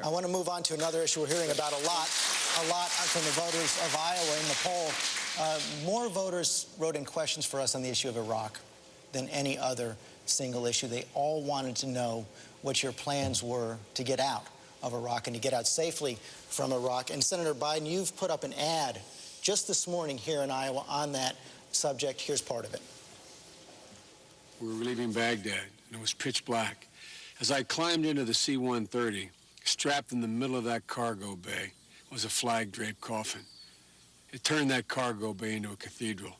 I want to move on to another issue we're hearing about a lot from the voters of Iowa in the poll. More voters wrote in questions for us on the issue of Iraq than any other single issue. They all wanted to know what your plans were to get out of Iraq and to get out safely from Iraq. And Senator Biden, you've put up an ad just this morning here in Iowa on that subject. Here's part of it. We were leaving Baghdad, and it was pitch black. As I climbed into the C-130, strapped in the middle of that cargo bay was a flag-draped coffin. It turned that cargo bay into a cathedral,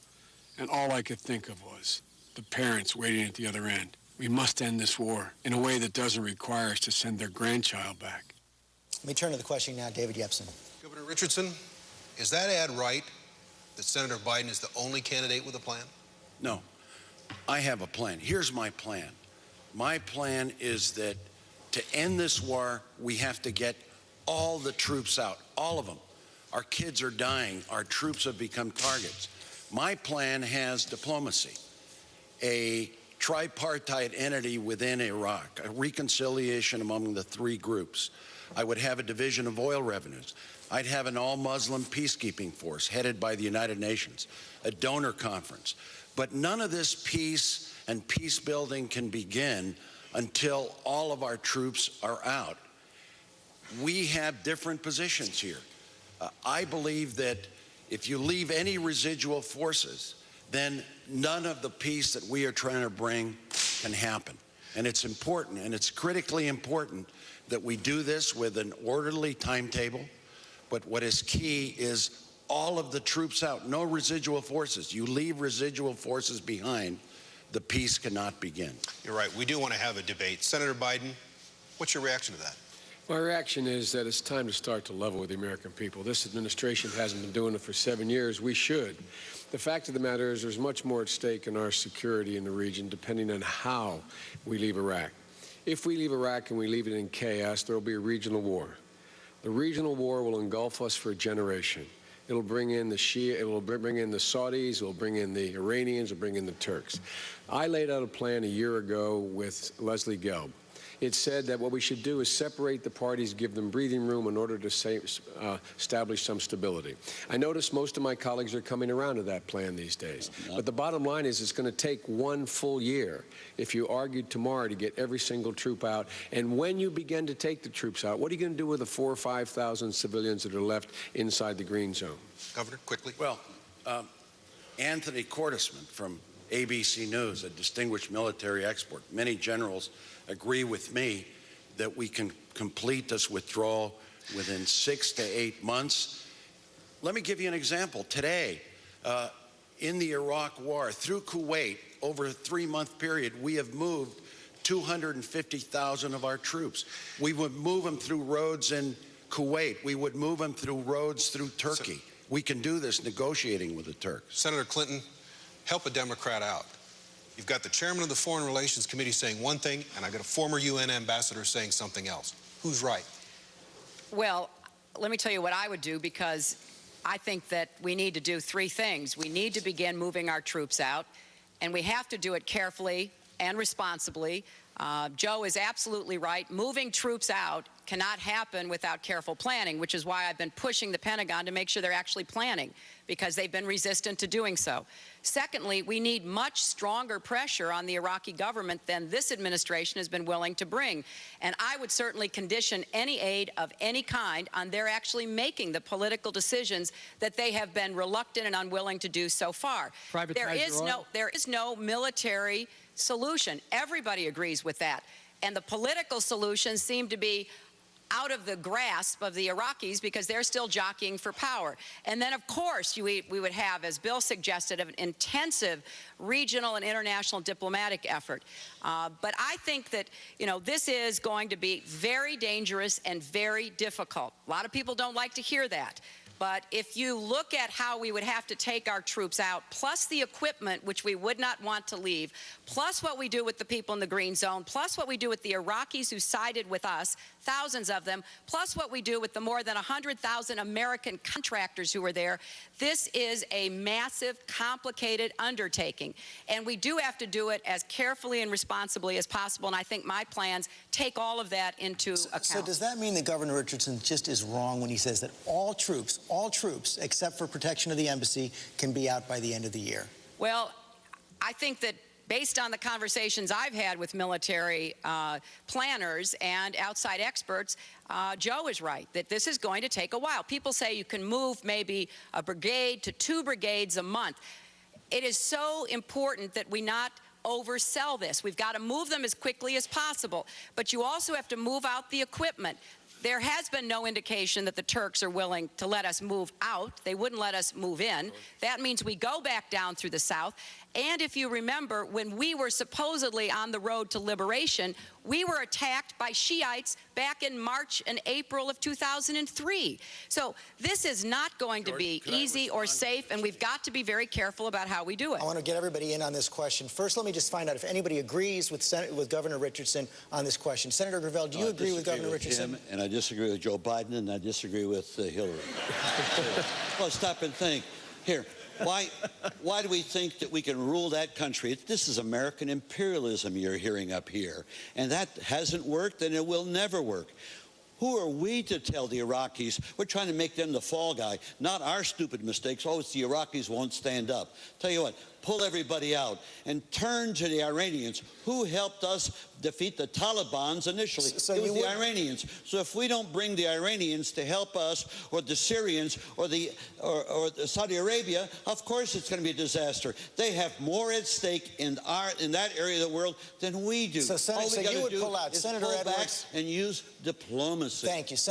and all I could think of was the parents waiting at the other end. We must end this war in a way that doesn't require us to send their grandchild back. Let me turn to the question now, David Yepsen. Governor Richardson, is that ad right, that Senator Biden is the only candidate with a plan? No, I have a plan. Here's my plan. My plan is that to end this war, we have to get all the troops out, all of them. Our kids are dying. Our troops have become targets. My plan has diplomacy, a tripartite entity within Iraq, a reconciliation among the three groups. I would have a division of oil revenues. I'd have an all-Muslim peacekeeping force headed by the United Nations, a donor conference. But none of this peace and peace building can begin until all of our troops are out. We have different positions here. I believe that if you leave any residual forces, then none of the peace that we are trying to bring can happen. And it's important, and it's critically important that we do this with an orderly timetable. But what is key is all of the troops out, no residual forces. You leave residual forces behind, the peace cannot begin. You're right. We do want to have a debate. Senator Biden, what's your reaction to that? My reaction is that it's time to start to level with the American people. This administration hasn't been doing it for 7 years. We should. The fact of the matter is there's much more at stake in our security in the region depending on how we leave Iraq. If we leave Iraq and we leave it in chaos, there will be a regional war. The regional war will engulf us for a generation. It'll bring in the Shia, it will bring in the Saudis, it will bring in the Iranians, it will bring in the Turks. I laid out a plan a year ago with Leslie Gelb. It said that what we should do is separate the parties, give them breathing room in order to establish some stability. I notice most of my colleagues are coming around to that plan these days. But the bottom line is it's going to take 1 full year if you argued tomorrow to get every single troop out. And when you begin to take the troops out, what are you going to do with the 4,000 or 5,000 civilians that are left inside the green zone? Governor, quickly. Well, Anthony Cordesman from ABC News, a distinguished military expert, many generals agree with me that we can complete this withdrawal within 6 to 8 months. Let me give you an example. Today, in the Iraq war, through Kuwait, over a 3-month period, we have moved 250,000 of our troops. We would move them through roads in Kuwait. We would move them through roads through Turkey. We can do this negotiating with the Turks. Senator Clinton, help a Democrat out. You've got the chairman of the Foreign Relations Committee saying one thing, and I've got a former UN ambassador saying something else. Who's right? Well, let me tell you what I would do, because I think that we need to do 3 things. We need to begin moving our troops out, and we have to do it carefully and responsibly. Joe is absolutely right. Moving troops out cannot happen without careful planning, which is why I've been pushing the Pentagon to make sure they're actually planning, because they've been resistant to doing so. Secondly, we need much stronger pressure on the Iraqi government than this administration has been willing to bring. And I would certainly condition any aid of any kind on their actually making the political decisions that they have been reluctant and unwilling to do so far. There is no military solution. Everybody agrees with that. And the political solutions seem to be out of the grasp of the Iraqis because they're still jockeying for power. And then, of course, we would have, as Bill suggested, an intensive regional and international diplomatic effort. But I think that, this is going to be very dangerous and very difficult. A lot of people don't like to hear that. But if you look at how we would have to take our troops out, plus the equipment, which we would not want to leave, plus what we do with the people in the green zone, plus what we do with the Iraqis who sided with us, thousands of them, plus what we do with the more than 100,000 American contractors who are there, this is a massive, complicated undertaking. And we do have to do it as carefully and responsibly as possible, and I think my plans take all of that into account. So does that mean that Governor Richardson just is wrong when he says that all troops, except for protection of the embassy, can be out by the end of the year? Well, I think that based on the conversations I've had with military planners and outside experts, Joe is right, that this is going to take a while. People say you can move maybe a brigade to 2 brigades a month. It is so important that we not oversell this. We've got to move them as quickly as possible, but you also have to move out the equipment. There has been no indication that the Turks are willing to let us move out. They wouldn't let us move in. That means we go back down through the south. And if you remember, when we were supposedly on the road to liberation, we were attacked by Shiites back in March and April of 2003. So this is not going to be easy or safe, and we've got to be very careful about how we do it. I want to get everybody in on this question. First, let me just find out if anybody agrees with Governor Richardson on this question. Senator Gravel, do you agree with Governor Richardson? Him, and I disagree with Joe Biden, and I disagree with Hillary. Well, stop and think. Here, why do we think that we can rule that country? This is American imperialism you're hearing up here, and that hasn't worked, and it will never work. Who are we to tell the Iraqis? We're trying to make them the fall guy, not our stupid mistakes. Oh, it's the Iraqis won't stand up. Tell you what, pull everybody out and turn to the Iranians. Who helped us defeat the Taliban initially? It was the Iranians. So if we don't bring the Iranians to help us, or the Syrians, or the Saudi Arabia, of course it's going to be a disaster. They have more at stake in that area of the world than we do. So, Senator, All we so got you to would do pull out is Senator pull back Edwards and use diplomacy. Thank you.